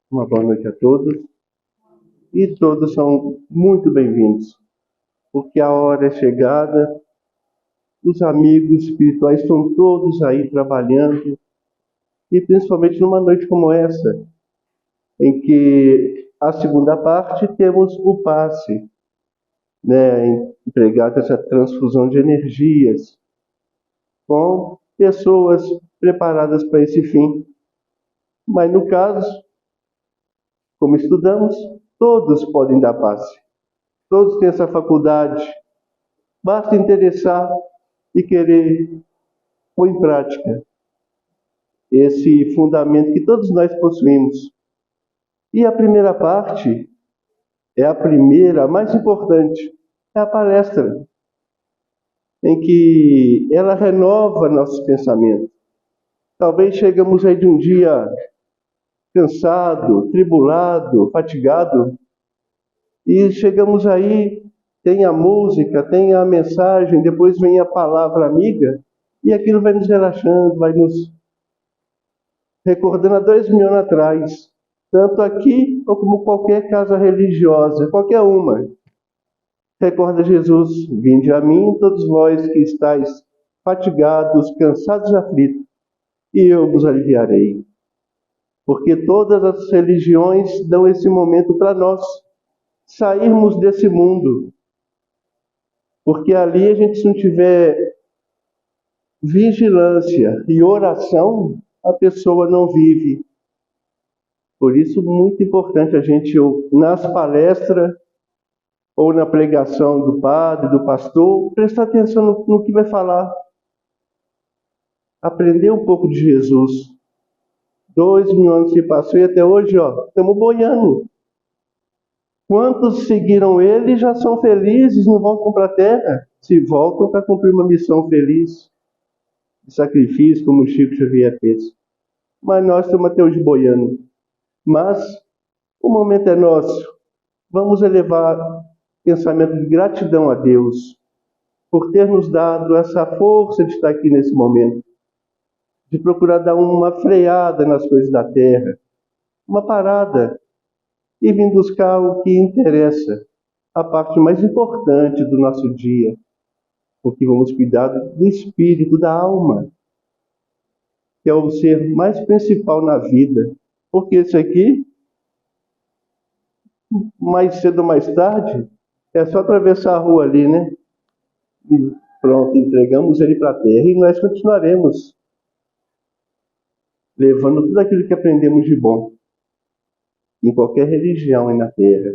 Uma boa noite a todos e todos são muito bem-vindos, porque a hora é chegada, os amigos espirituais estão todos aí trabalhando e principalmente numa noite como essa, em que a segunda parte temos o passe, empregado essa transfusão de energias com pessoas preparadas para esse fim. Mas no caso, como estudamos, todos podem dar passe, todos têm essa faculdade. Basta interessar e querer pôr em prática esse fundamento que todos nós possuímos. E a primeira parte é a primeira, a mais importante, é a palestra, em que ela renova nossos pensamentos. Talvez chegamos aí de um dia cansado, tribulado, fatigado, e chegamos aí, tem a música, tem a mensagem, depois vem a palavra amiga, e aquilo vai nos relaxando, vai nos recordando há 2.000 anos atrás, tanto aqui como qualquer casa religiosa, qualquer uma. Recorda Jesus, vinde a mim todos vós que estáis fatigados, cansados e aflitos, e eu vos aliviarei. Porque todas as religiões dão esse momento para nós sairmos desse mundo. Porque ali a gente, se não tiver vigilância e oração, a pessoa não vive. Por isso, muito importante a gente, nas palestras ou na pregação do padre, do pastor, prestar atenção no que vai falar. Aprender um pouco de Jesus. 2.000 anos se passou e até hoje, estamos boiando. Quantos seguiram ele e já são felizes, não voltam para a terra? Se voltam para cumprir uma missão feliz, de sacrifício, como o Chico Xavier fez. Mas nós estamos até hoje boiando. Mas o momento é nosso. Vamos elevar pensamento de gratidão a Deus por ter nos dado essa força de estar aqui nesse momento, de procurar dar uma freada nas coisas da terra, uma parada e vir buscar o que interessa, a parte mais importante do nosso dia, porque vamos cuidar do espírito, da alma, que é o ser mais principal na vida, porque isso aqui, mais cedo ou mais tarde, é só atravessar a rua ali, né? E pronto, entregamos ele para a terra e nós continuaremos levando tudo aquilo que aprendemos de bom em qualquer religião aí na terra.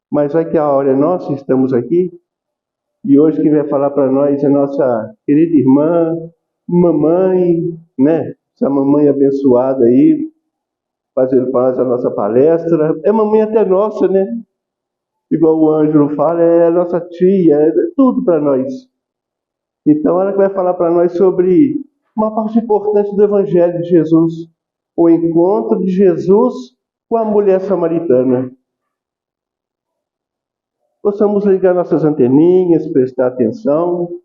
Mas vai que a hora é nossa, estamos aqui, e hoje quem vai falar para nós é nossa querida irmã, mamãe, né? Essa mamãe abençoada aí, fazendo para nós a nossa palestra. É mamãe até nossa, né? Igual o Ângelo fala, é a nossa tia, é tudo para nós. Então ela vai falar para nós sobre uma parte importante do Evangelho de Jesus, o encontro de Jesus com a mulher samaritana. Possamos ligar nossas anteninhas, prestar atenção,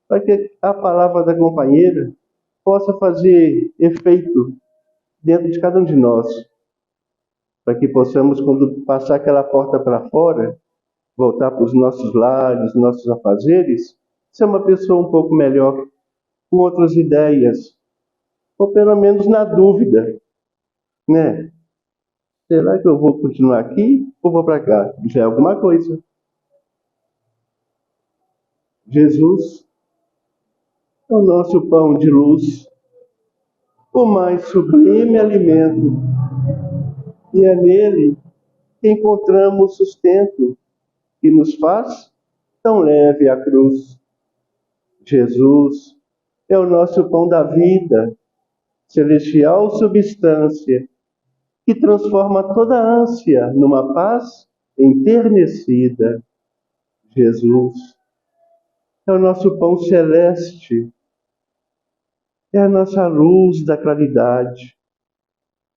para que a palavra da companheira possa fazer efeito dentro de cada um de nós, para que possamos, quando passar aquela porta para fora, voltar para os nossos lares, nossos afazeres, ser uma pessoa um pouco melhor, com outras ideias, ou pelo menos na dúvida, né? Será que eu vou continuar aqui ou vou para cá? Já é alguma coisa. Jesus é o nosso pão de luz, o mais sublime alimento, e é nele que encontramos sustento que nos faz tão leve a cruz. Jesus é o nosso pão da vida, celestial substância, que transforma toda ânsia numa paz enternecida. Jesus é o nosso pão celeste, é a nossa luz da claridade,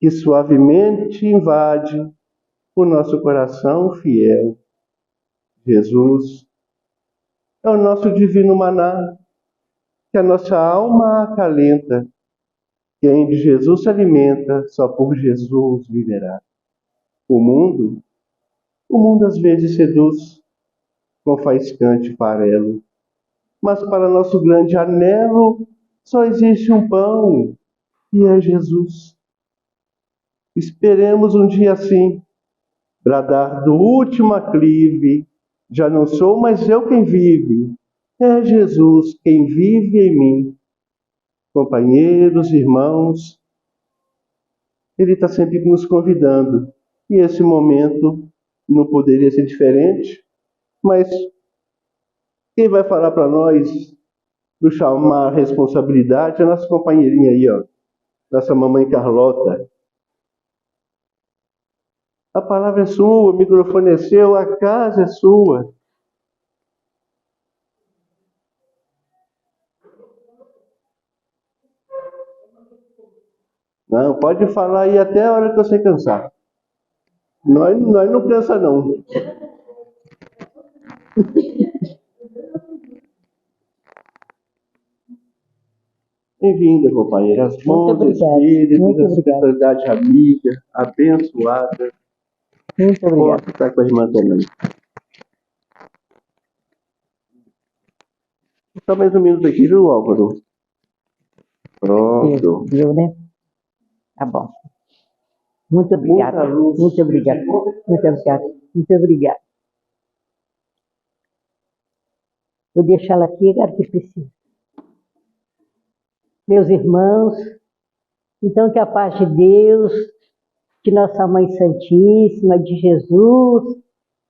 que suavemente invade o nosso coração fiel. Jesus é o nosso divino maná, que a nossa alma acalenta, Quem de Jesus se alimenta, só por Jesus viverá. O mundo às vezes seduz com faiscante farelo, mas para nosso grande anelo só existe um pão, e é Jesus. Esperemos um dia assim, bradar do último aclive, já não sou mais eu quem vive, é Jesus quem vive em mim. Companheiros, irmãos, Ele está sempre nos convidando, e esse momento não poderia ser diferente, mas quem vai falar para nós, nos chamar a responsabilidade, é a nossa companheirinha aí, ó, nossa mamãe Carlota. A palavra é sua, o microfone é seu, a casa é sua. Não, pode falar aí até a hora que você cansar. Nós não cansa, não. Bem-vinda, companheira. As bons espíritos, a espiritualidade amiga, abençoada. Muito obrigada. Posso estar com a irmã também. Só mais um minuto aqui, viu, Álvaro? Pronto. Viu, né? Tá bom. Muito obrigada. Muito obrigada. Muito obrigada. Muito obrigada. Vou deixá-la aqui agora que precisa. Meus irmãos, então que a paz de Deus, de Nossa Mãe Santíssima, de Jesus,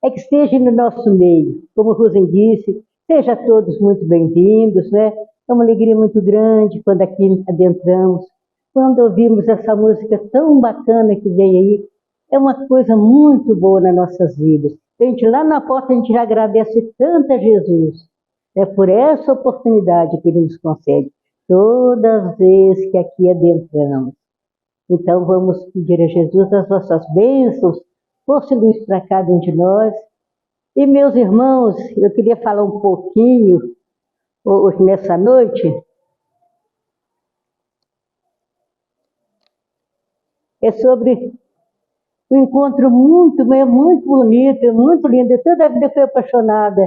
é que esteja no nosso meio. Como o Rosen disse, sejam todos muito bem-vindos, né? É uma alegria muito grande quando aqui adentramos, quando ouvimos essa música tão bacana que vem aí. É uma coisa muito boa nas nossas vidas. A gente lá na porta, a gente já agradece tanto a Jesus, né, por essa oportunidade que Ele nos concede, todas as vezes que aqui adentramos. Então vamos pedir a Jesus as nossas bênçãos, fosse luz para cada um de nós. E meus irmãos, eu queria falar um pouquinho hoje nessa noite. É sobre um encontro muito bonito, muito lindo. Eu toda a vida fui apaixonada,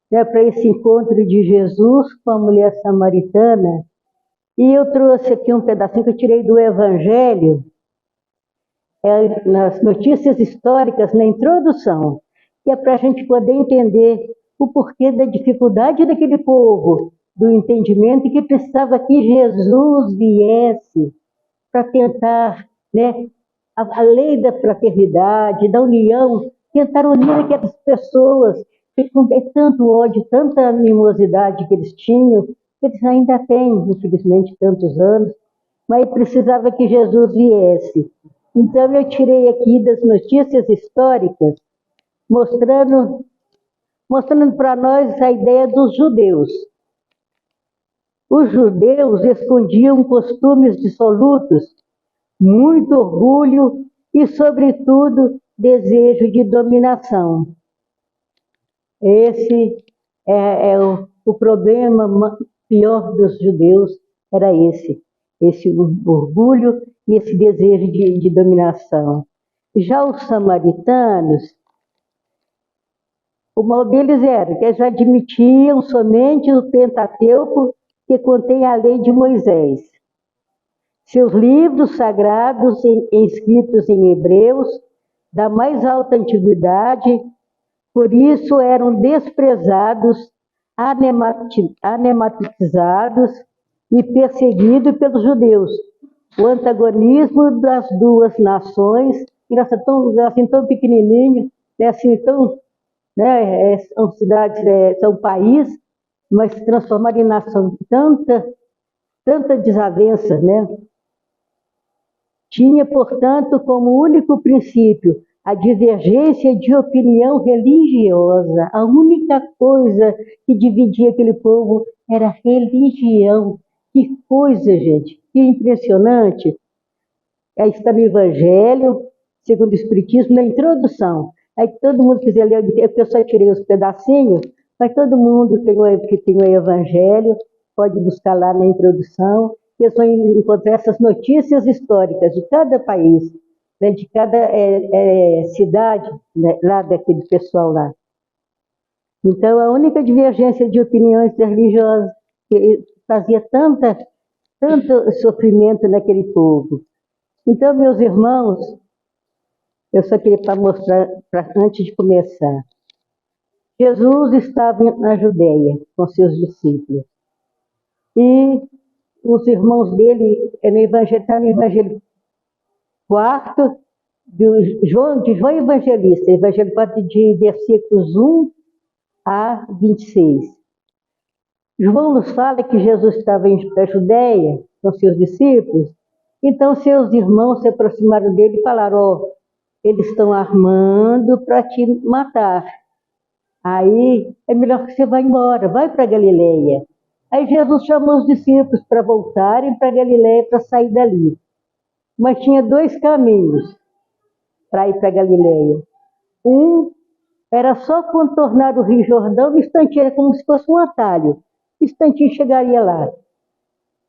né, para esse encontro de Jesus com a mulher samaritana. E eu trouxe aqui um pedacinho que eu tirei do Evangelho, nas notícias históricas, na introdução, que é para a gente poder entender o porquê da dificuldade daquele povo, do entendimento que precisava que Jesus viesse para tentar, né, a lei da fraternidade, da união, tentar unir aquelas pessoas que com tanto ódio, tanta animosidade que eles tinham, que eles ainda têm, infelizmente, tantos anos, mas precisava que Jesus viesse. Então eu tirei aqui das notícias históricas, mostrando para nós a ideia dos judeus. Os judeus escondiam costumes dissolutos, muito orgulho e, sobretudo, desejo de dominação. Esse é o problema pior dos judeus, era esse orgulho e esse desejo de dominação. Já os samaritanos, o mal deles era que eles admitiam somente o Pentateuco, que contém a lei de Moisés. Seus livros sagrados, escritos em hebreus, da mais alta antiguidade, por isso eram desprezados, anematizados e perseguidos pelos judeus. O antagonismo das duas nações, assim tão pequenininho, assim tão, né, são cidades, são país, mas se transformaram em nação, tanta desavença, né? Tinha, portanto, como único princípio a divergência de opinião religiosa. A única coisa que dividia aquele povo era a religião. Que coisa, gente, que impressionante. Aí está no Evangelho, segundo o Espiritismo, na introdução. Aí todo mundo quiser ler, eu só tirei os pedacinhos, mas todo mundo que tem o Evangelho pode buscar lá na introdução, eles vão encontrar essas notícias históricas de cada país, né, de cada cidade, né, lá daquele pessoal lá. Então, a única divergência de opiniões religiosas que fazia tanto sofrimento naquele povo. Então, meus irmãos, eu só queria para mostrar, antes de começar, Jesus estava na Judéia com seus discípulos. E os irmãos dele, está no Evangelho 4, de João Evangelista, Evangelho 4, de versículos 1 a 26. João nos fala que Jesus estava indo para a Judéia com seus discípulos, então seus irmãos se aproximaram dele e falaram: ó, eles estão armando para te matar. Aí é melhor que você vá embora, vai para Galileia. Aí Jesus chamou os discípulos para voltarem para Galileia, para sair dali. Mas tinha dois caminhos para ir para Galileia. Um era só contornar o Rio Jordão, no instantinho, era como se fosse um atalho. No instantinho chegaria lá.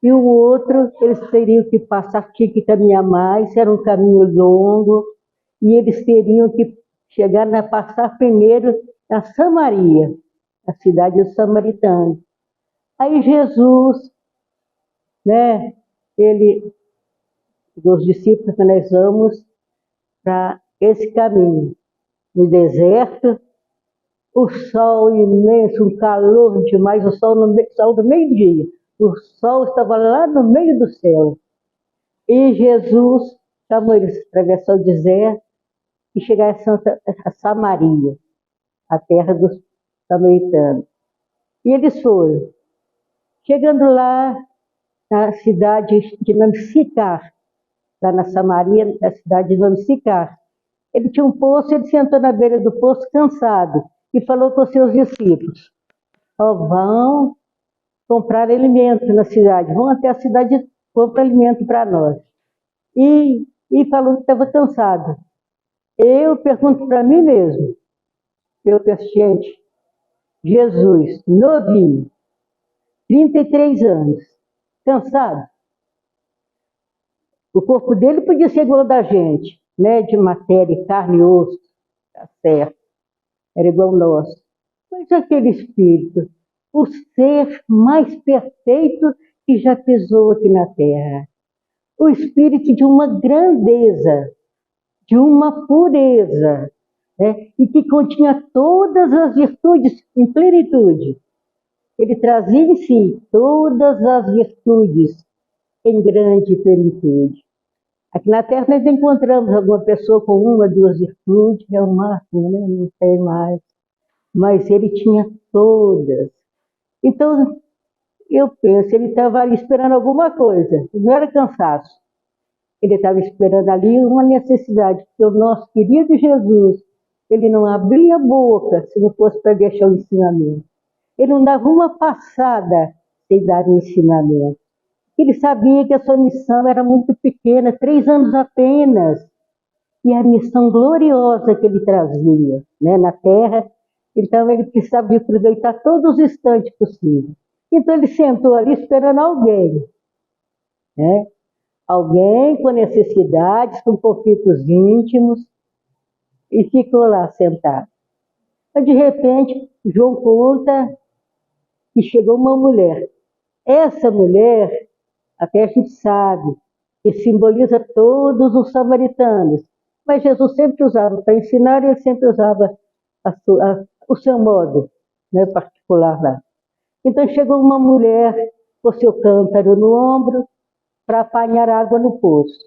E o outro, eles teriam que passar, tinha que caminhar mais, era um caminho longo, e eles teriam que passar primeiro na Samaria, a cidade dos samaritanos. Aí Jesus, né, os discípulos, nós vamos para esse caminho. No deserto, o sol imenso, um calor demais, o sol do meio-dia. O sol estava lá no meio do céu. E Jesus chamou eles para atravessar o deserto e chegar a Samaria, a terra dos samaritanos. E eles foram. Chegando lá, na cidade de nome Sicar, lá na Samaria, na cidade de nome Sicar, ele tinha um poço, ele sentou na beira do poço, cansado, e falou com os seus discípulos: ó, vão comprar alimento na cidade, vão até a cidade e comprar alimento para nós. E falou que estava cansado. Eu pergunto para mim mesmo, eu penso, gente, Jesus, novinho, 33 anos, cansado. O corpo dele podia ser igual ao da gente, né? De matéria, carne e osso, tá certo, era igual ao nosso. Mas aquele espírito, o ser mais perfeito que já pisou aqui na terra. O espírito de uma grandeza, de uma pureza, né? E que continha todas as virtudes em plenitude. Ele trazia em si todas as virtudes em grande plenitude. Aqui na Terra nós encontramos alguma pessoa com uma, duas virtudes, é o máximo, né? Não tem mais. Mas ele tinha todas. Então, eu penso, ele estava ali esperando alguma coisa, não era cansaço. Ele estava esperando ali uma necessidade, porque o nosso querido Jesus, ele não abria a boca se não fosse para deixar o ensinamento. Ele não dava uma passada sem dar o ensinamento. Ele sabia que a sua missão era muito pequena, 3 anos apenas. E a missão gloriosa que ele trazia, né, na terra, então ele precisava aproveitar todos os instantes possíveis. Então ele sentou ali esperando alguém, né? Alguém com necessidades, com conflitos íntimos, e ficou lá sentado. Mas de repente, João conta que chegou uma mulher. Essa mulher, até a gente sabe, que simboliza todos os samaritanos. Mas Jesus sempre usava para ensinar, ele sempre usava o seu modo, né, particular lá. Então chegou uma mulher com seu cântaro no ombro para apanhar água no poço.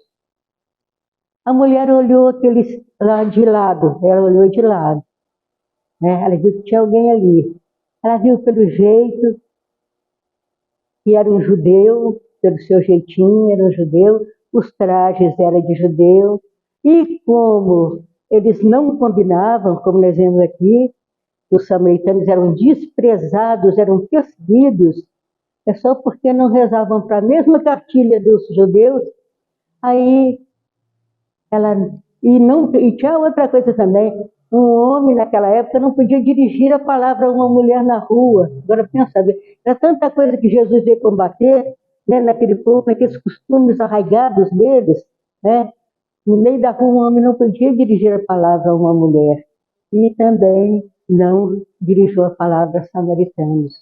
A mulher olhou aqueles lá de lado, ela olhou de lado, né? Ela viu que tinha alguém ali. Ela viu pelo jeito que era um judeu, pelo seu jeitinho era um judeu, os trajes eram de judeu, e como eles não combinavam, como nós vemos aqui, os samaritanos eram desprezados, eram perseguidos, é só porque não rezavam para a mesma cartilha dos judeus. Aí e tinha outra coisa também, um homem naquela época não podia dirigir a palavra a uma mulher na rua. Agora pensa, era tanta coisa que Jesus veio combater, né, naquele povo, naqueles costumes arraigados deles, né? No meio da rua, um homem não podia dirigir a palavra a uma mulher. E também não dirigiu a palavra aos samaritanos.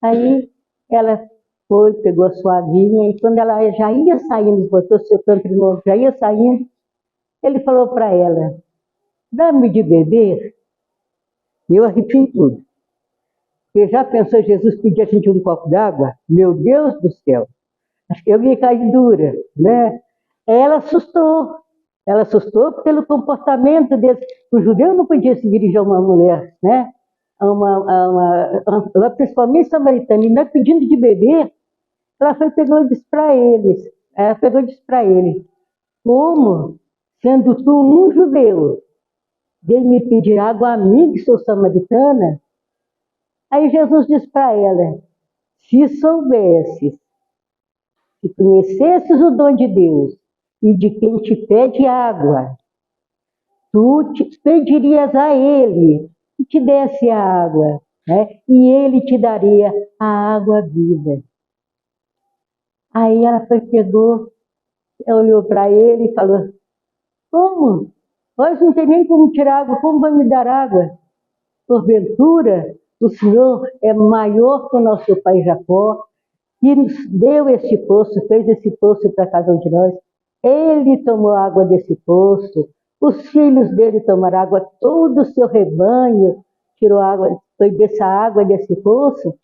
Aí ela foi, pegou a sua vinha, e quando ela já ia saindo, botou seu canto novo, já ia saindo, ele falou para ela: dá-me de beber. E eu arrepiei tudo. Você já pensou Jesus pedir a gente um copo d'água? Meu Deus do céu! Acho que eu ia cair dura, né? Ela assustou. Ela assustou pelo comportamento desse. O judeu não podia se dirigir a uma mulher, né? Principalmente samaritana, e nós pedindo de beber, ela foi pegou e disse para eles. Ela pegou e disse para ele: como, sendo tu um judeu, veio me pedir água a mim, que sou samaritana? Aí Jesus disse para ela: se soubesses, se conhecesses o dom de Deus e de quem te pede água, tu te pedirias a ele que te desse a água, né? E ele te daria a água viva. Aí ela pegou, olhou para ele e falou: como? Nós não tem nem como tirar água, como vai me dar água? Porventura, o Senhor é maior que o nosso pai Jacó, que nos deu esse poço, fez esse poço para cada um de nós. Ele tomou água desse poço, os filhos dele tomaram água, todo o seu rebanho tirou água, foi dessa água desse poço.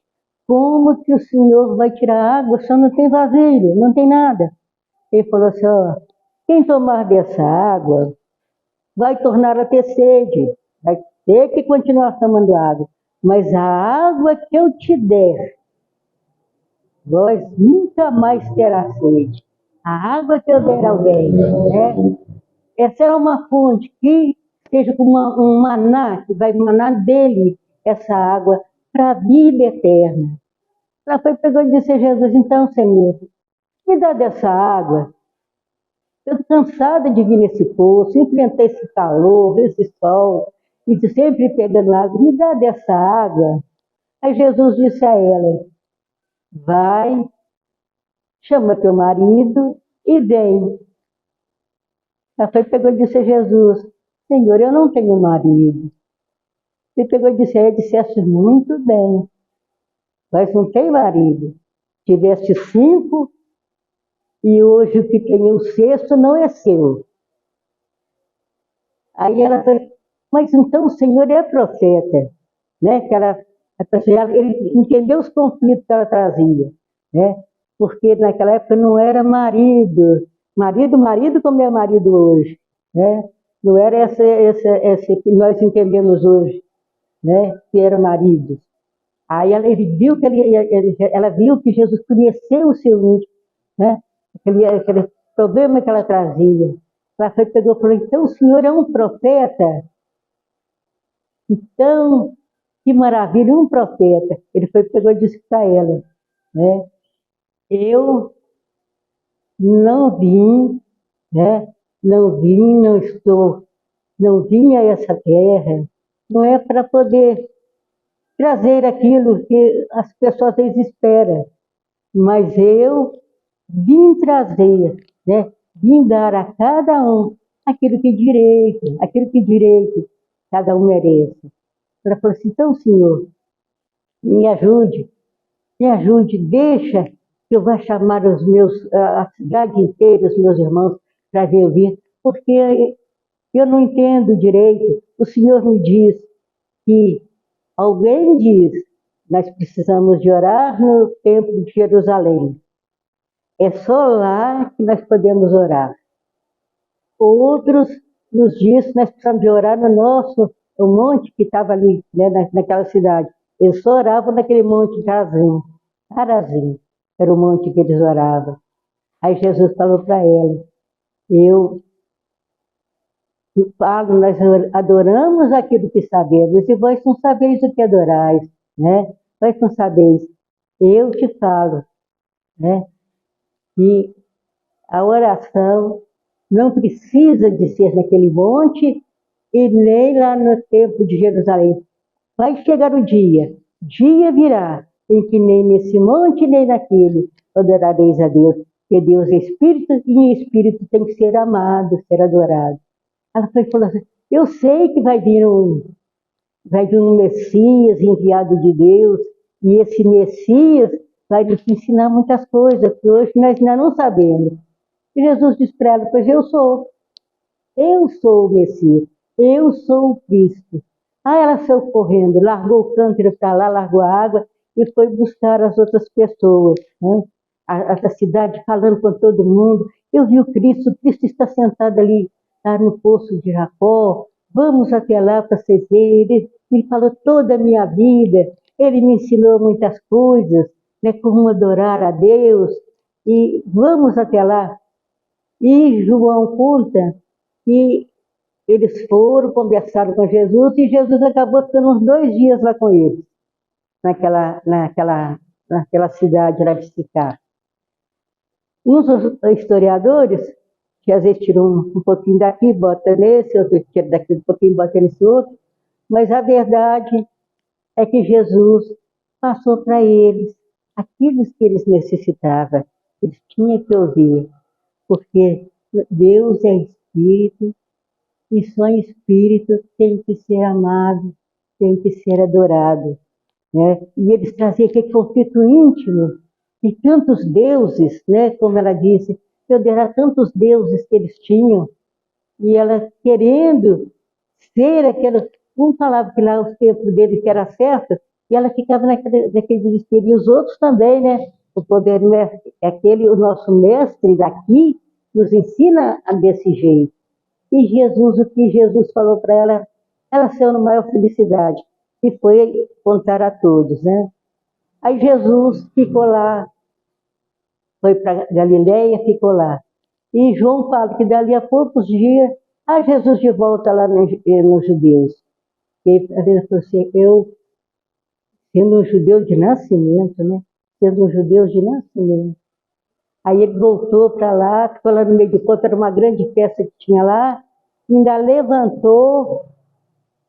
Como que o Senhor vai tirar água? O Senhor não tem vasilha, não tem nada. Ele falou assim: ó, quem tomar dessa água vai tornar a ter sede, vai ter que continuar tomando água. Mas a água que eu te der, vós nunca mais terá sede. A água que eu der a alguém, né? Essa é uma fonte que seja como um maná, que vai manar dele essa água para a vida eterna. Ela foi pegando e disse a Jesus: então, Senhor, me dá dessa água. Eu estou cansada de vir nesse poço, enfrentar esse calor, esse sol, e sempre pegando água. Me dá dessa água. Aí Jesus disse a ela: vai, chama teu marido e vem. Ela foi, pegou e disse a Jesus: Senhor, eu não tenho marido. Ele pegou e disseste muito bem, mas não tem marido. Tiveste 5 e hoje o que tem o 6º não é seu. Aí ela falou: mas então o Senhor é profeta, né? Que ele entendeu os conflitos que ela trazia, né? Porque naquela época não era marido como é marido hoje, né? Não era esse que nós entendemos hoje, né? Que era marido. Aí ela viu que Jesus conheceu o seu íntimo, né? Aquele problema que ela trazia. Ela pegou e falou: então o Senhor é um profeta? Então, que maravilha, um profeta. Ele pegou e disse para ela, né? Eu não vim, né? Não vim a essa terra, não é para poder trazer aquilo que as pessoas às vezes esperam, mas eu vim trazer, né? Vim dar a cada um aquilo que direito cada um merece. Ela falou assim: então, Senhor, me ajude, deixa que eu vá chamar a cidade inteira, os meus irmãos, para vir ouvir, porque eu não entendo direito. O Senhor me diz que alguém diz: nós precisamos de orar no templo de Jerusalém. É só lá que nós podemos orar. Outros nos dizem que nós precisamos de orar o monte que estava ali, né, naquela cidade. Eles só oravam naquele monte Carazinho, era o monte que eles oravam. Aí Jesus falou para ela: eu falo, nós adoramos aquilo que sabemos, e vós não sabeis o que adorais, né? Vós não sabeis. Eu te falo, né? Que a oração não precisa de ser naquele monte e nem lá no templo de Jerusalém. Vai chegar o dia virá, em que nem nesse monte nem naquele, adorareis a Deus. Porque Deus é Espírito e em Espírito tem que ser amado, ser adorado. Ela falou assim, eu sei que vai vir um Messias enviado de Deus, e esse Messias vai nos ensinar muitas coisas que hoje nós ainda não sabemos. E Jesus disse para ela, pois eu sou o Messias, eu sou o Cristo. Aí ela saiu correndo, largou o cântaro para lá, largou a água e foi buscar as outras pessoas, né? A cidade falando com todo mundo. Eu vi o Cristo está sentado ali, tá no poço de Jacó, vamos até lá para vocês verem. Ele me falou toda a minha vida, ele me ensinou muitas coisas, né, como adorar a Deus, e vamos até lá. E João conta que eles foram, conversaram com Jesus, e Jesus acabou ficando uns 2 dias lá com eles, naquela cidade lá de Sicar. Uns historiadores, que às vezes tiram um pouquinho daqui, bota nesse, outro tira daqui um pouquinho, bota nesse outro, mas a verdade é que Jesus passou para eles aquilo que eles necessitavam, eles tinham que ouvir, porque Deus é Espírito, e só em Espírito tem que ser amado, tem que ser adorado, né? E eles traziam aquele conflito íntimo, e tantos deuses, né? Como ela disse, meu Deus, eram tantos deuses que eles tinham, e ela querendo ser aquela, um falava que lá os tempos dele que era certo, e ela ficava naquele desespero, e os outros também, né? O poder é aquele, o nosso mestre daqui, nos ensina desse jeito. E Jesus, o que Jesus falou para ela, ela saiu na maior felicidade, e foi contar a todos, né? Aí Jesus ficou lá, foi para Galileia, ficou lá. E João fala que dali a poucos dias, Jesus de volta lá nos judeus. E ele falou assim, eu, sendo um judeu de nascimento, né? Sendo um judeu de nascimento. Aí ele voltou para lá, ficou lá no meio do povo, era uma grande festa que tinha lá, ainda levantou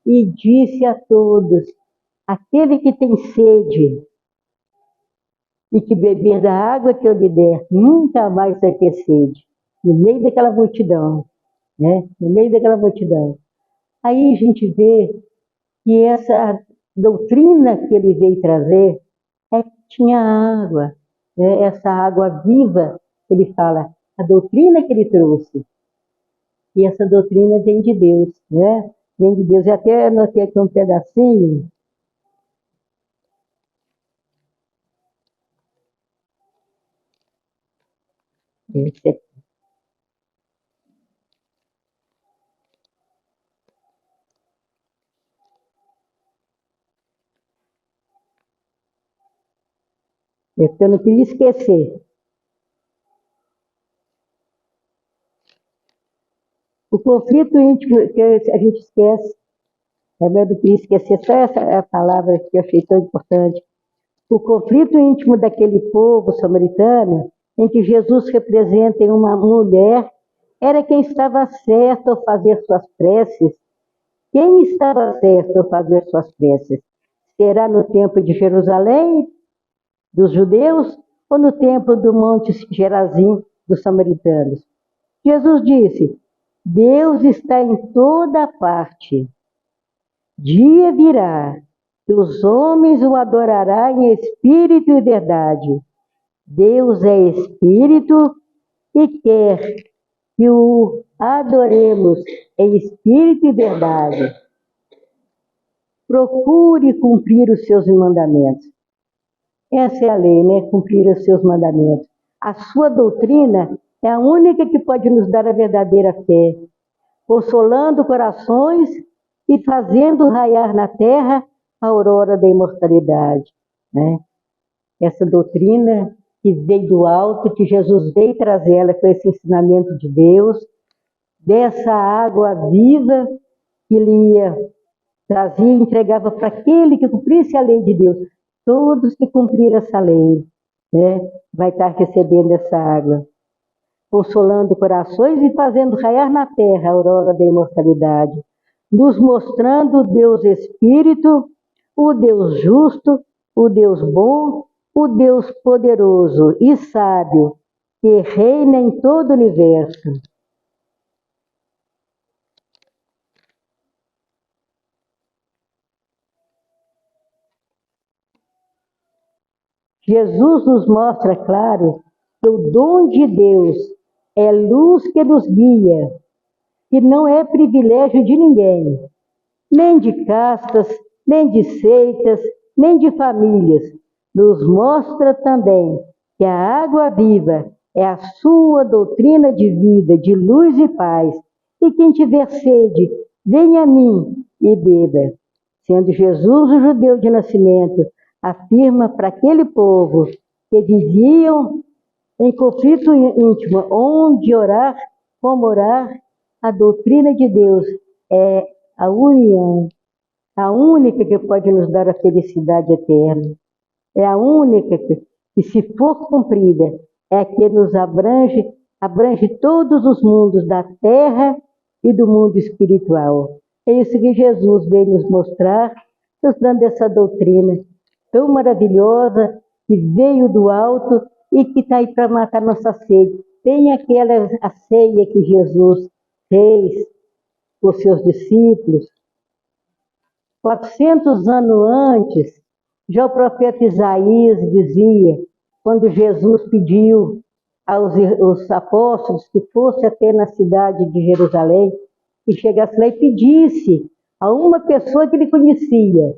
e disse a todos, aquele que tem sede e que beber da água que eu lhe der, nunca mais vai ter sede. No meio daquela multidão, né? No meio daquela multidão. Aí a gente vê que essa doutrina que ele veio trazer é que tinha água, né? Essa água viva, ele fala, a doutrina que ele trouxe. E essa doutrina vem de Deus, né? Vem de Deus. Eu até anotei aqui um pedacinho. Esse aqui. Eu não queria esquecer. O conflito íntimo, que a gente esquece, eu não queria esquecer, só essa é a palavra que eu achei tão importante. O conflito íntimo daquele povo samaritano, em que Jesus representa uma mulher, era quem estava certo ao fazer suas preces. Quem estava certo ao fazer suas preces? Será no templo de Jerusalém, dos judeus, ou no templo do Monte Gerazim, dos samaritanos? Jesus disse, Deus está em toda parte. Dia virá, que os homens o adorarão em espírito e verdade. Deus é espírito e quer que o adoremos em espírito e verdade. Procure cumprir os seus mandamentos. Essa é a lei, né? Cumprir os seus mandamentos. A sua doutrina é a única que pode nos dar a verdadeira fé, consolando corações e fazendo raiar na terra a aurora da imortalidade, né? Essa doutrina que veio do alto, que Jesus veio trazer ela com esse ensinamento de Deus, dessa água viva que ele ia trazer e entregava para aquele que cumprisse a lei de Deus. Todos que cumpriram essa lei, né, vai estar recebendo essa água, consolando corações e fazendo raiar na terra a aurora da imortalidade, nos mostrando o Deus Espírito, o Deus justo, o Deus bom o Deus poderoso e sábio, que reina em todo o universo. Jesus nos mostra, claro, que o dom de Deus é luz que nos guia, que não é privilégio de ninguém, nem de castas, nem de seitas, nem de famílias. Nos mostra também que a água viva é a sua doutrina de vida, de luz e paz. E quem tiver sede, venha a mim e beba. Sendo Jesus o judeu de nascimento, afirma para aquele povo que viviam em conflito íntimo, onde orar, como orar, a doutrina de Deus é a união, a única que pode nos dar a felicidade eterna. É a única que se for cumprida, é a que nos abrange todos os mundos da terra e do mundo espiritual. É isso que Jesus veio nos mostrar, nos dando essa doutrina tão maravilhosa, que veio do alto e que está aí para matar nossa sede. Tem aquela a ceia que Jesus fez com os seus discípulos. 400 anos antes, já o profeta Isaías dizia, quando Jesus pediu aos apóstolos que fosse até na cidade de Jerusalém, que chegasse lá e pedisse a uma pessoa que ele conhecia,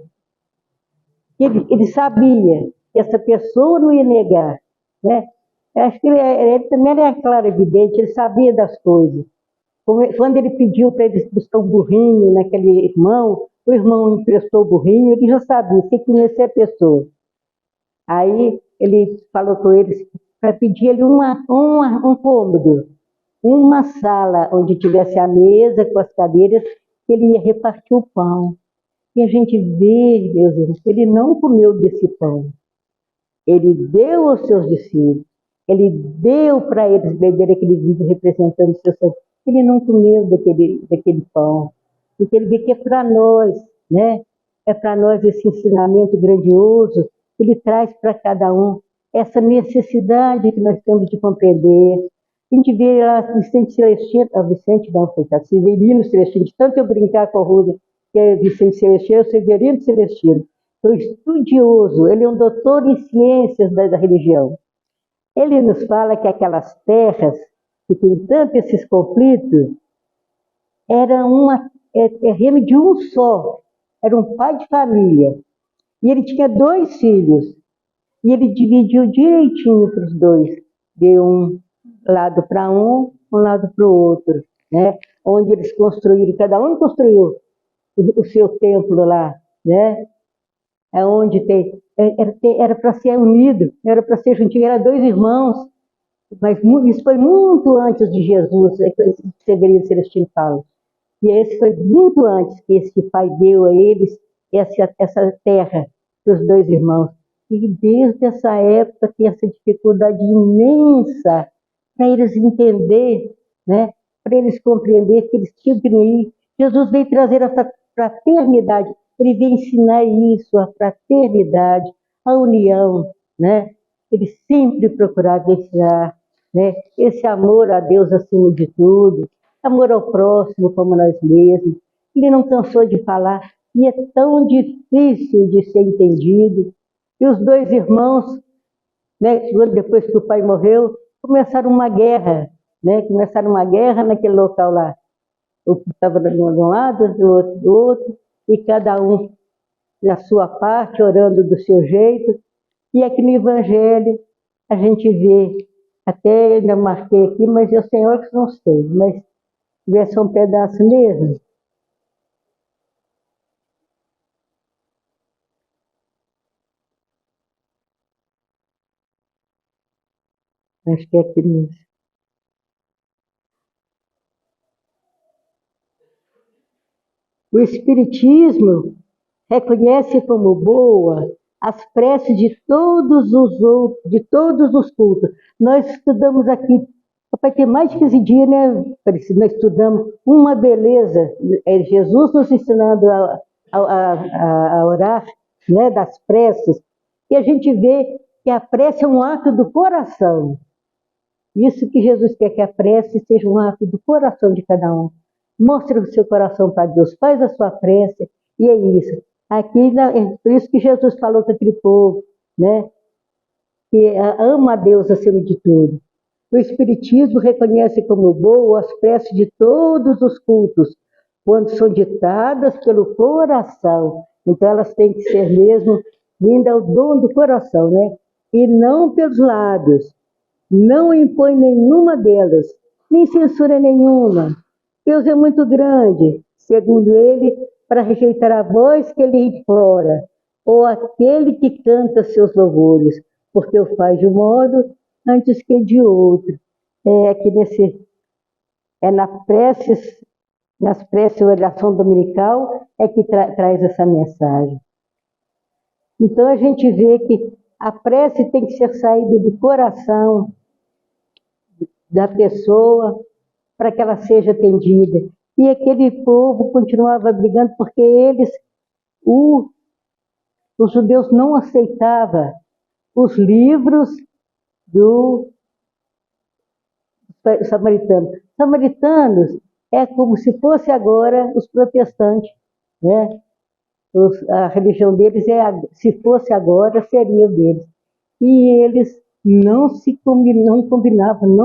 que ele sabia que essa pessoa não ia negar, né? Acho que ele também era claro, evidente, ele sabia das coisas. Quando ele pediu para eles buscar um burrinho naquele irmão, o irmão emprestou o burrinho, ele já sabia, que conhecia a pessoa. Aí ele falou com eles para pedir ele um cômodo, uma sala onde tivesse a mesa com as cadeiras, que ele ia repartir o pão. E a gente vê, meus irmãos, ele não comeu desse pão. Ele deu aos seus discípulos, ele deu para eles beber aquele vinho representando o seu sangue. Ele não comeu daquele pão, porque ele vê que é para nós, né? É para nós esse ensinamento grandioso que ele traz para cada um, essa necessidade que nós temos de compreender. A gente vê lá Vicente Celestino, Severino Celestino, de tanto eu brincar com o Rudo, que é Vicente Celestino, Severino Celestino. O estudioso, ele é um doutor em ciências da religião. Ele nos fala que aquelas terras que tem tanto esses conflitos era terreno de um só, era um pai de família. E ele tinha 2 filhos, e ele dividiu direitinho para os 2. Deu um lado para um lado para o outro, né? Onde eles construíram, cada um construiu o seu templo lá, né? É onde era para ser unido, era para ser juntinho, eram 2 irmãos, mas isso foi muito antes de Jesus, Severino Celestino fala. E esse foi muito antes que esse pai deu a eles essa terra para os 2 irmãos. E desde essa época tem essa dificuldade imensa para eles entender, né? Para eles compreender que eles tinham que ir. Jesus veio trazer essa fraternidade, ele veio ensinar isso, a fraternidade, a união, né? Ele sempre procurava ensinar, né? Esse amor a Deus acima de tudo, amor ao próximo como nós mesmos. Ele não cansou de falar, e é tão difícil de ser entendido. E os 2 irmãos, né, depois que o pai morreu, começaram uma guerra, né? Começaram uma guerra naquele local lá. Eu estava de um lado, do outro, e cada um da sua parte, orando do seu jeito. E aqui no Evangelho a gente vê, até ainda marquei aqui, mas é o Senhor que não sei, mas vê só um pedaço mesmo. Acho que é aqui mesmo. O Espiritismo reconhece como boa as preces de todos os cultos. Nós estudamos aqui, vai ter mais de 15 dias, né? Nós estudamos uma beleza, é Jesus nos ensinando a orar, né? Das preces, e a gente vê que a prece é um ato do coração. Isso que Jesus quer, que a prece seja um ato do coração de cada um. Mostre o seu coração para Deus, faz a sua prece, e é isso. Aqui, é por isso que Jesus falou com aquele povo, né? Que ama a Deus acima de tudo. O Espiritismo reconhece como boa as preces de todos os cultos, quando são ditadas pelo coração. Então elas têm que ser mesmo vindo ao dom do coração, né? E não pelos lábios. Não impõe nenhuma delas, nem censura nenhuma. Deus é muito grande, segundo ele, para rejeitar a voz que ele implora, ou aquele que canta seus louvores, porque o faz de um modo antes que de outro. Aqui nas preces de oração dominical, é que traz essa mensagem. Então a gente vê que a prece tem que ser saída do coração da pessoa para que ela seja atendida. E aquele povo continuava brigando porque os judeus não aceitavam os livros do samaritano. Samaritanos é como se fosse agora os protestantes, né? A religião deles se fosse agora, seria deles. E eles não combinavam,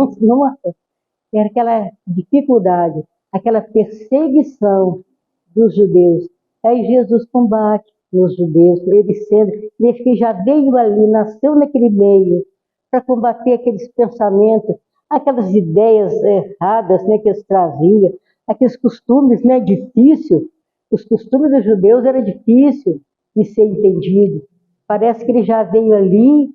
era aquela dificuldade, aquela perseguição dos judeus. Aí Jesus combate os judeus, ele que já veio ali, nasceu naquele meio, para combater aqueles pensamentos, aquelas ideias erradas, né, que eles traziam, aqueles costumes, né, difíceis. Os costumes dos judeus era difícil de ser entendido. Parece que ele já veio ali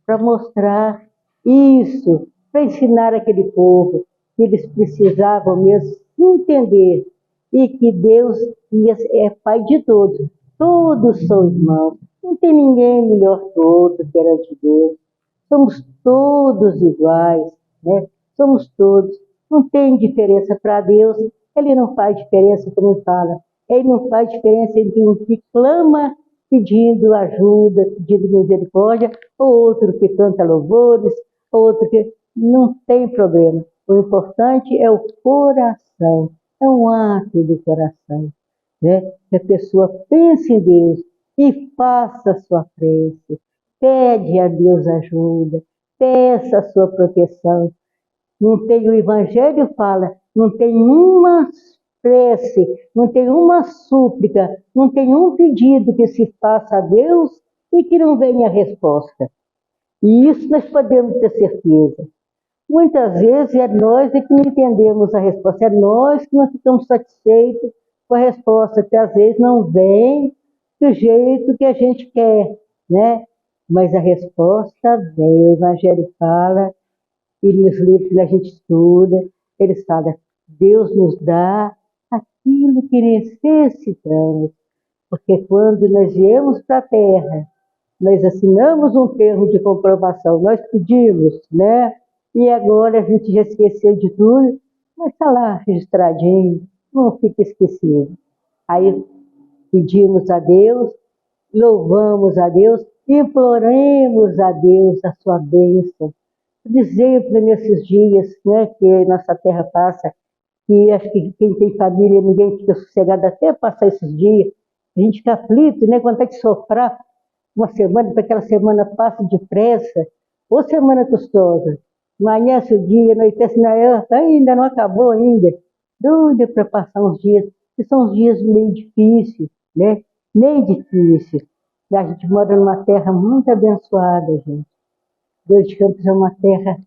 para mostrar isso, para ensinar aquele povo que eles precisavam mesmo entender e que Deus é Pai de todos. Todos são irmãos. Não tem ninguém melhor que o outro perante Deus. Somos todos iguais, né? Somos todos. Não tem diferença para Deus. Ele não faz diferença, como ele fala. Ele não faz diferença entre um que clama pedindo ajuda, pedindo misericórdia, ou outro que canta louvores, outro que... Não tem problema. O importante é o coração. É um ato do coração, né? Que a pessoa pense em Deus e faça a sua prece. Pede a Deus ajuda, peça a sua proteção. Não tem, o Evangelho fala, não tem uma prece, não tem uma súplica, não tem um pedido que se faça a Deus e que não venha a resposta. E isso nós podemos ter certeza. Muitas vezes é nós que não entendemos a resposta, é nós que não ficamos satisfeitos com a resposta, que às vezes não vem do jeito que a gente quer, né? Mas a resposta vem, o Evangelho fala, e nos livros que a gente estuda, eles falam, Deus nos dá aquilo que necessitamos. Porque quando nós viemos para a Terra, nós assinamos um termo de comprovação, nós pedimos, né? E agora a gente já esqueceu de tudo, mas está lá registradinho, não fica esquecido. Aí pedimos a Deus, louvamos a Deus, imploremos a Deus a sua bênção. Por exemplo, nesses dias, né, que nossa terra passa, que acho que quem tem família, ninguém fica sossegado até passar esses dias, a gente fica aflito, né, quando tem que sofrer uma semana, para aquela semana passe depressa, ou semana custosa, amanhece o dia, anoitece na earth, ainda não acabou ainda, doida para passar uns dias, que são uns dias meio difíceis, né, meio difíceis. A gente mora numa terra muito abençoada, gente. Deus de Campos é uma terra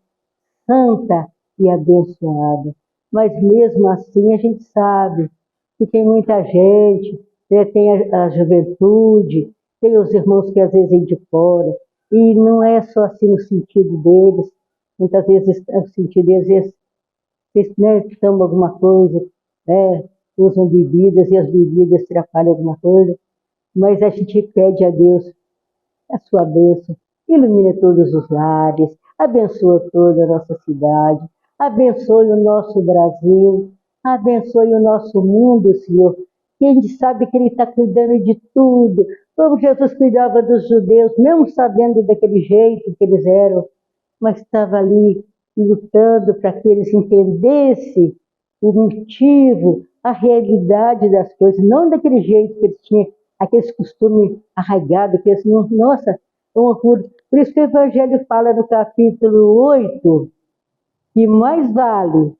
santa e abençoada. Mas mesmo assim a gente sabe que tem muita gente, né? Tem a juventude, tem os irmãos que às vezes vêm de fora, e não é só assim no sentido deles, muitas vezes no sentido deles, eles né, tomam alguma coisa, né? Usam bebidas e as bebidas atrapalham alguma coisa, mas a gente pede a Deus a sua bênção, ilumina todos os lares, abençoa toda a nossa cidade, abençoe o nosso Brasil, abençoe o nosso mundo, Senhor. E a gente sabe que Ele está cuidando de tudo, Como Jesus cuidava dos judeus, mesmo sabendo daquele jeito que eles eram, mas estava ali lutando para que eles entendessem o motivo, a realidade das coisas, não daquele jeito que eles tinham, aqueles costumes arraigados, que eles, nossa, é um horror. Por isso que o Evangelho fala no capítulo 8, que mais vale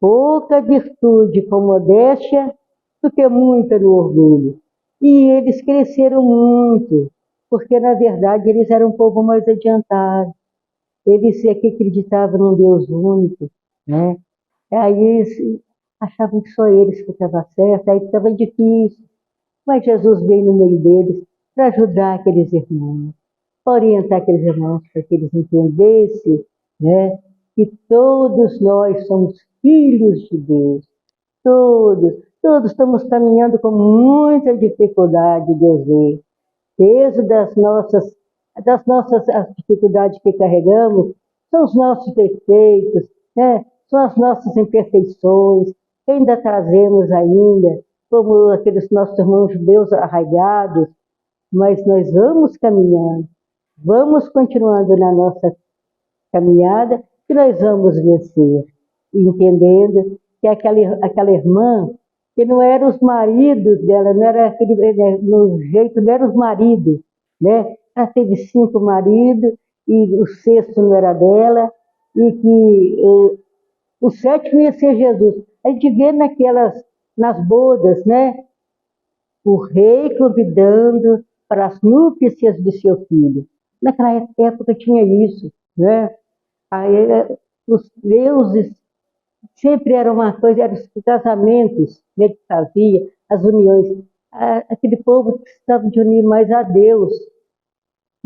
pouca virtude com modéstia do que muita no orgulho. E eles cresceram muito, porque na verdade eles eram um povo mais adiantado. Eles é que acreditavam num Deus único, né? Aí eles achavam que só eles que estavam certo, aí estava difícil. Mas Jesus veio no meio deles para ajudar aqueles irmãos, orientar aqueles irmãos para que eles entendessem, né, que todos nós somos filhos de Deus. Todos estamos caminhando com muita dificuldade, Deus vê. Peso das nossas as dificuldades que carregamos são os nossos defeitos, né? São as nossas imperfeições, que ainda trazemos ainda, como aqueles nossos irmãos judeus arraigados, mas nós vamos caminhando, vamos continuando na nossa caminhada e nós vamos vencer, entendendo que aquela irmã, que não eram os maridos dela, não era aquele, no jeito, não eram os maridos, né? Ela teve 5 maridos e o sexto não era dela, e que o sétimo ia ser Jesus. A gente vê nas bodas, né? O rei convidando para as núpcias de seu filho. Naquela época tinha isso, né? Aí, os deuses sempre era uma coisa, eram os casamentos, né, que fazia, as uniões. Aquele povo precisava de unir mais a Deus,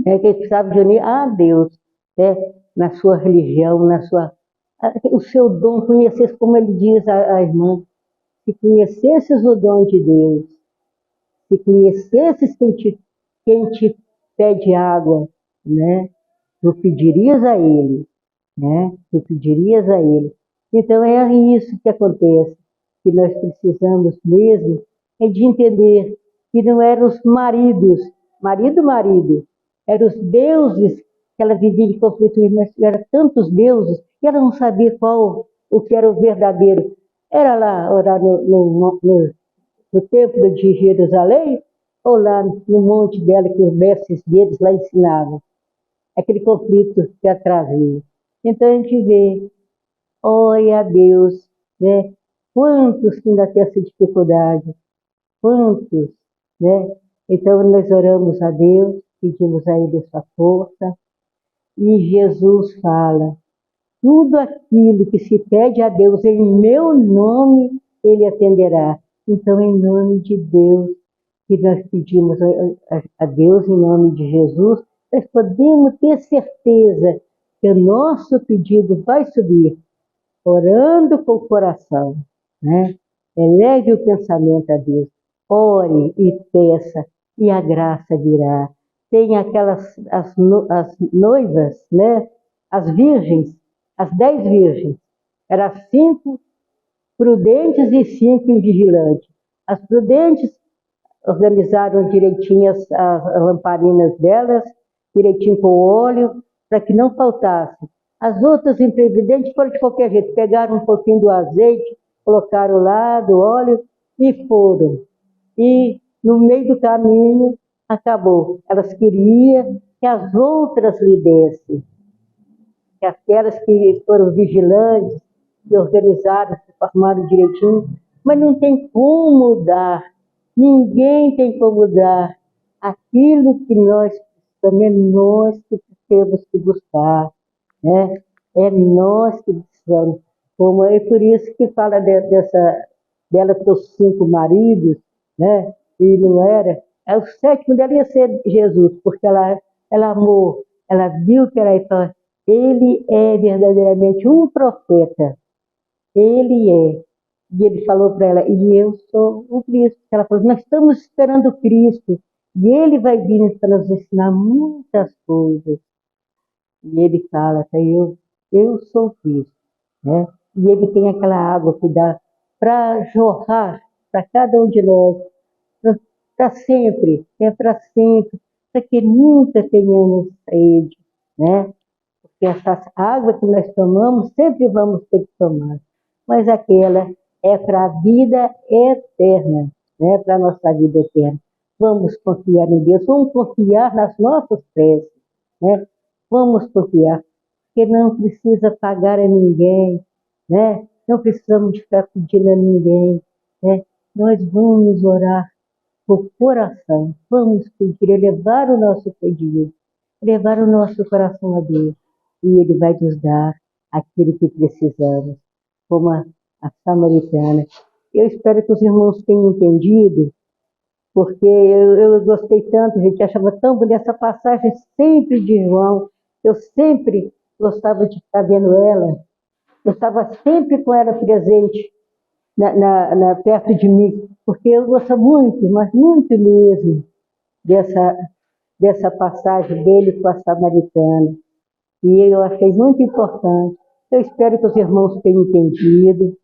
né, que eles precisavam de unir a Deus, né, na sua religião, o seu dom, conhecesse, como ele diz a irmã, se conhecesses o dom de Deus, se conhecesses quem te pede água, né, tu pedirias a ele, né? Tu pedirias a ele. Então é isso que acontece, que nós precisamos mesmo é de entender que não eram os maridos, marido, eram os deuses que ela vivia em conflito, mas eram tantos deuses que ela não sabia qual o que era o verdadeiro. Era lá orar no templo de Jerusalém, ou lá no monte dela que os mestres deles lá ensinavam. Aquele conflito que ela trazia. Então a gente vê, olha a Deus, né? Quantos que ainda têm essa dificuldade? Quantos, né? Então nós oramos a Deus, pedimos a Ele essa força, e Jesus fala, tudo aquilo que se pede a Deus em meu nome, Ele atenderá. Então, em nome de Deus, que nós pedimos a Deus, em nome de Jesus, nós podemos ter certeza que o nosso pedido vai subir, orando com o coração, né? Eleve o pensamento a Deus, ore e peça, e a graça virá. Tem as noivas, né? As virgens, as 10 virgens, eram 5 prudentes e 5 invigilantes. As prudentes organizaram direitinho as lamparinas delas, direitinho com óleo, para que não faltasse. As outras imprevidentes foram de qualquer jeito, pegaram um pouquinho do azeite, colocaram lá do óleo e foram. E no meio do caminho acabou. Elas queriam que as outras lhe dessem, que aquelas que foram vigilantes, que organizaram, que formaram direitinho, mas não tem como dar. Ninguém tem como dar aquilo que nós, também nós que temos que buscar, né? É nós que precisamos. Como é por isso que fala dela para os 5 maridos, né? E não era. O sétimo dela ia ser Jesus, porque ela amou, ela viu que ele é verdadeiramente um profeta. Ele é. E ele falou para ela, e eu sou o Cristo. Ela falou, nós estamos esperando o Cristo. E ele vai vir para nos ensinar muitas coisas. E ele fala, eu sou o Cristo. Né? E ele tem aquela água que dá para jorrar para cada um de nós, para sempre, para que nunca tenhamos sede, né? Porque essa água que nós tomamos, sempre vamos ter que tomar. Mas aquela é para a vida eterna, né? Para a nossa vida eterna. Vamos confiar em Deus, vamos confiar nas nossas preces, né? Vamos confiar, porque não precisa pagar a ninguém, né? Não precisamos ficar pedindo a ninguém, né? Nós vamos orar por coração, vamos pedir, elevar o nosso pedido, elevar o nosso coração a Deus, e Ele vai nos dar aquilo que precisamos, como a samaritana. Eu espero que os irmãos tenham entendido, porque eu gostei tanto, a gente achava tão bonita essa passagem sempre de João, eu sempre gostava de estar vendo ela, eu estava sempre com ela presente perto de mim, porque eu gosto muito, mas muito mesmo, dessa passagem dele com a samaritana. E eu achei muito importante. Eu espero que os irmãos tenham entendido,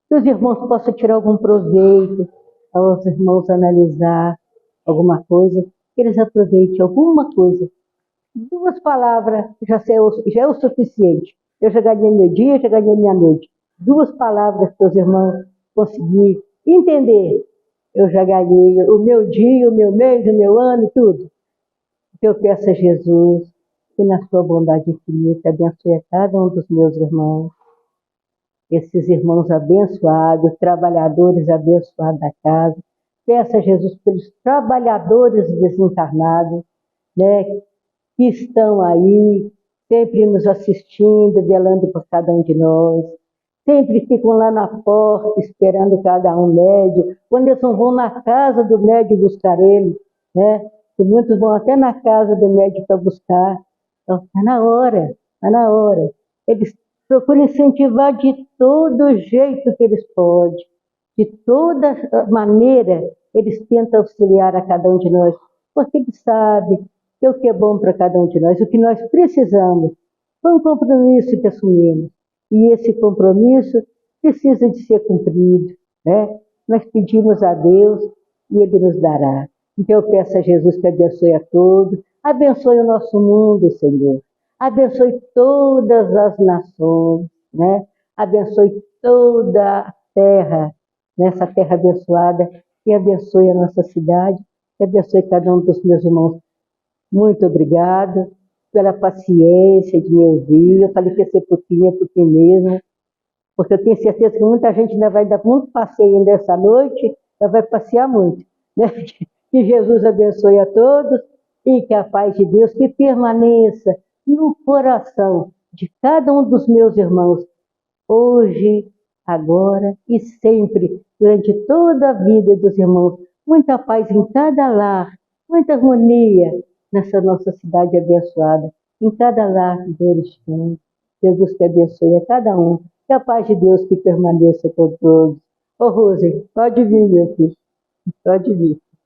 que os irmãos possam tirar algum proveito, aos irmãos analisar alguma coisa, que eles aproveitem alguma coisa. 2 palavras já é o suficiente. Eu já ganhei meu dia, já ganhei minha noite. 2 palavras que os irmãos conseguirem entender. Eu já ganhei o meu dia, o meu mês, o meu ano, tudo. Eu peço a Jesus que na sua bondade infinita abençoe a cada um dos meus irmãos. Esses irmãos abençoados, trabalhadores abençoados da casa. Peço a Jesus pelos trabalhadores desencarnados, né, que estão aí, sempre nos assistindo, velando por cada um de nós, sempre ficam lá na porta esperando cada um médico, quando eles não vão na casa do médico buscar ele, né? E muitos vão até na casa do médico para buscar. Então, está na hora, está na hora. Eles procuram incentivar de todo jeito que eles podem, de toda maneira, eles tentam auxiliar a cada um de nós, porque eles sabem que o que é bom para cada um de nós, o que nós precisamos, foi um compromisso que assumimos. E esse compromisso precisa de ser cumprido, né? Nós pedimos a Deus e Ele nos dará. Então eu peço a Jesus que abençoe a todos, abençoe o nosso mundo, Senhor. Abençoe todas as nações, né? Abençoe toda a terra, nessa terra abençoada, e abençoe a nossa cidade, e abençoe cada um dos meus irmãos. Muito obrigada pela paciência de me ouvir. Eu falei que ia ser pouquinho mesmo, porque eu tenho certeza que muita gente ainda vai dar muito passeio nessa noite, ainda vai passear muito, né? Que Jesus abençoe a todos e que a paz de Deus que permaneça no coração de cada um dos meus irmãos, hoje, agora e sempre, durante toda a vida dos irmãos. Muita paz em cada lar, muita harmonia nessa nossa cidade abençoada, em cada lar de orixã. Jesus que abençoe a cada um, que a paz de Deus que permaneça com todos. Ô Rose, pode vir, meu filho, pode vir.